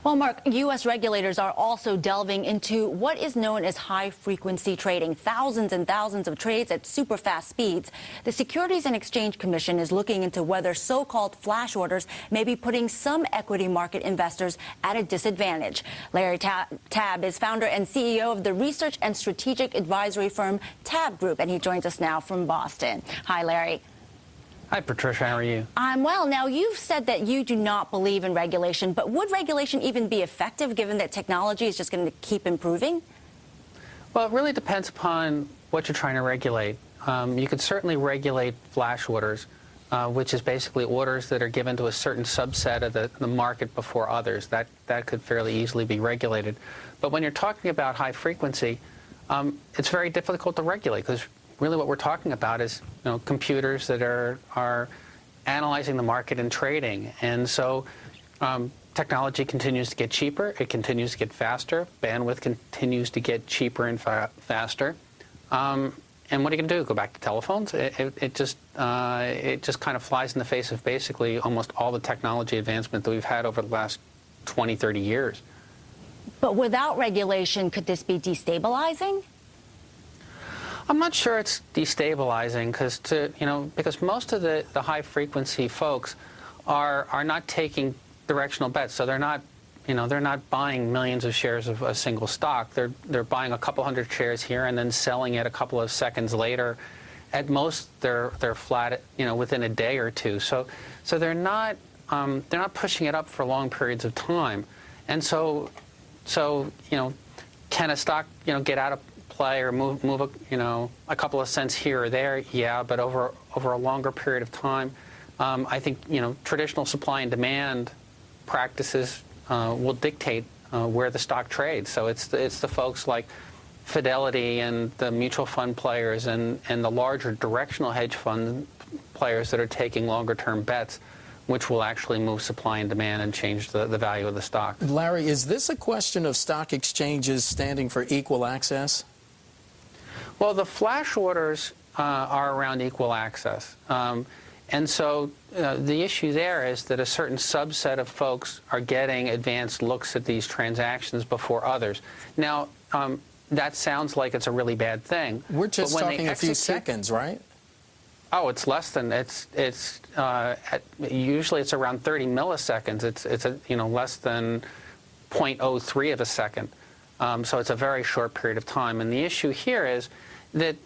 Well, Mark, U.S. regulators are also delving into what is known as high-frequency trading, thousands and thousands of trades at super-fast speeds. The Securities and Exchange Commission is looking into whether so-called flash orders may be putting some equity market investors at a disadvantage. Larry Tabb is founder and CEO of the research and strategic advisory firm Tabb Group, and he joins us now from Boston. Hi, Larry. Hi, Patricia. How are you? I'm well. Now, you've said that you do not believe in regulation, but would regulation even be effective given that technology is just going to keep improving? Well, it really depends upon what you're trying to regulate. You could certainly regulate flash orders, which is basically orders that are given to a certain subset of the market before others. That could fairly easily be regulated. But when you're talking about high frequency, it's very difficult to regulate because really what we're talking about is computers that are analyzing the market and trading. And so technology continues to get cheaper. It continues to get faster. Bandwidth continues to get cheaper and faster. And what are you going to do? Go back to telephones? It just kind of flies in the face of basically almost all the technology advancement that we've had over the last 20, 30 years. But without regulation, could this be destabilizing? I'm not sure it's destabilizing because most of the high-frequency folks are not taking directional bets. So they're not buying millions of shares of a single stock. They're buying a couple hundred shares here and then selling it a couple of seconds later. At most, they're flat within a day or two. So they're not pushing it up for long periods of time. And so can a stock get out of play or move a couple of cents here or there? Yeah, but over a longer period of time, I think traditional supply and demand practices will dictate where the stock trades. So it's the folks like Fidelity and the mutual fund players and the larger directional hedge fund players that are taking longer term bets, which will actually move supply and demand and change the value of the stock. Larry, is this a question of stock exchanges standing for equal access? Well, the flash orders are around equal access. And so the issue there is that a certain subset of folks are getting advanced looks at these transactions before others. Now, that sounds like it's a really bad thing. We're just talking a few seconds, right? Oh, it's less than usually it's around 30 milliseconds. It's less than 0.03 of a second. So it's a very short period of time. And the issue here is that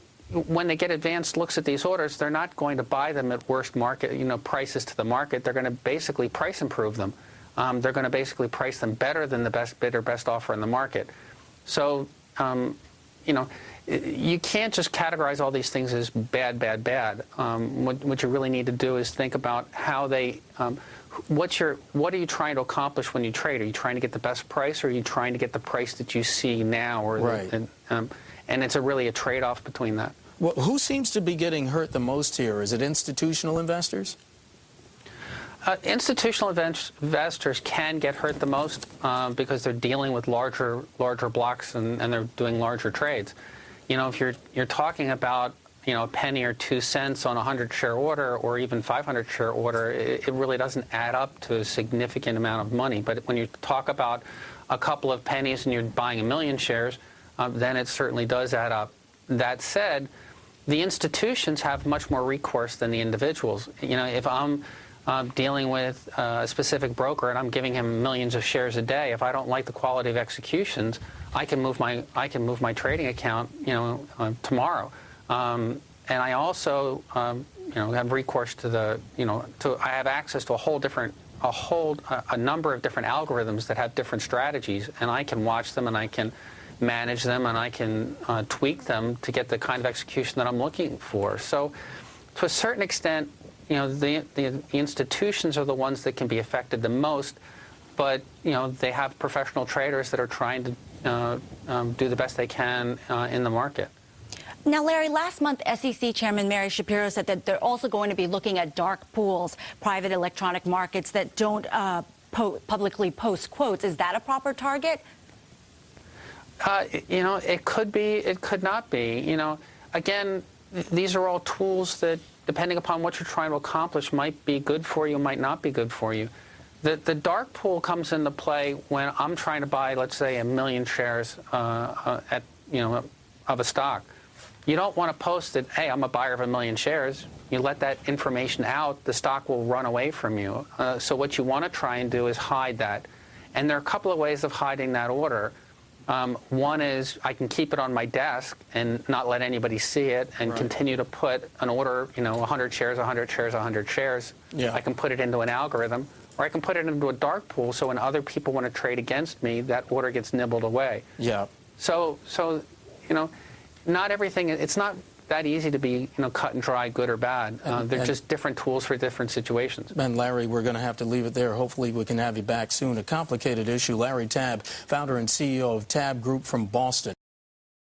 when they get advanced looks at these orders, they're not going to buy them at worst market, prices to the market. They're going to basically price improve them. They're going to basically price them better than the best bid or best offer in the market. So, you can't just categorize all these things as bad, bad, bad. What you really need to do is think about how they, what are you trying to accomplish when you trade? Are you trying to get the best price, or are you trying to get the price that you see now? Or right. And it's really a trade-off between that. Well, who seems to be getting hurt the most here? Is it institutional investors? Institutional investors can get hurt the most because they're dealing with larger blocks and they're doing larger trades. If you're talking about a penny or 2 cents on a 100-share order or even 500-share order, it really doesn't add up to a significant amount of money. But when you talk about a couple of pennies and you're buying 1 million shares, then it certainly does add up. That said, the institutions have much more recourse than the individuals. If I'm dealing with a specific broker and I'm giving him millions of shares a day, if I don't like the quality of executions, I can move my trading account tomorrow. And I also have recourse to I have access to a number of different algorithms that have different strategies, and I can watch them and I can manage them and I can tweak them to get the kind of execution that I'm looking for. So to a certain extent, the institutions are the ones that can be affected the most, but they have professional traders that are trying to do the best they can in the market. Now, Larry, last month, SEC Chairman Mary Shapiro said that they're also going to be looking at dark pools, private electronic markets that don't publicly post quotes. Is that a proper target? It could be, it could not be. Again, these are all tools that, depending upon what you're trying to accomplish, might be good for you, might not be good for you. The dark pool comes into play when I'm trying to buy, let's say, 1 million shares of a stock. You don't want to post it, hey, I'm a buyer of 1 million shares. You let that information out, the stock will run away from you. So what you want to try and do is hide that. And there are a couple of ways of hiding that order. One is I can keep it on my desk and not let anybody see it and continue to put an order, 100 shares, 100 shares, 100 shares. Yeah. I can put it into an algorithm. Or I can put it into a dark pool, so when other people want to trade against me, that order gets nibbled away. Yeah. So not everything, it's not that easy to be, cut and dry, good or bad. They're just different tools for different situations. And Larry, we're going to have to leave it there. Hopefully we can have you back soon. A complicated issue. Larry Tabb, founder and CEO of Tabb Group from Boston.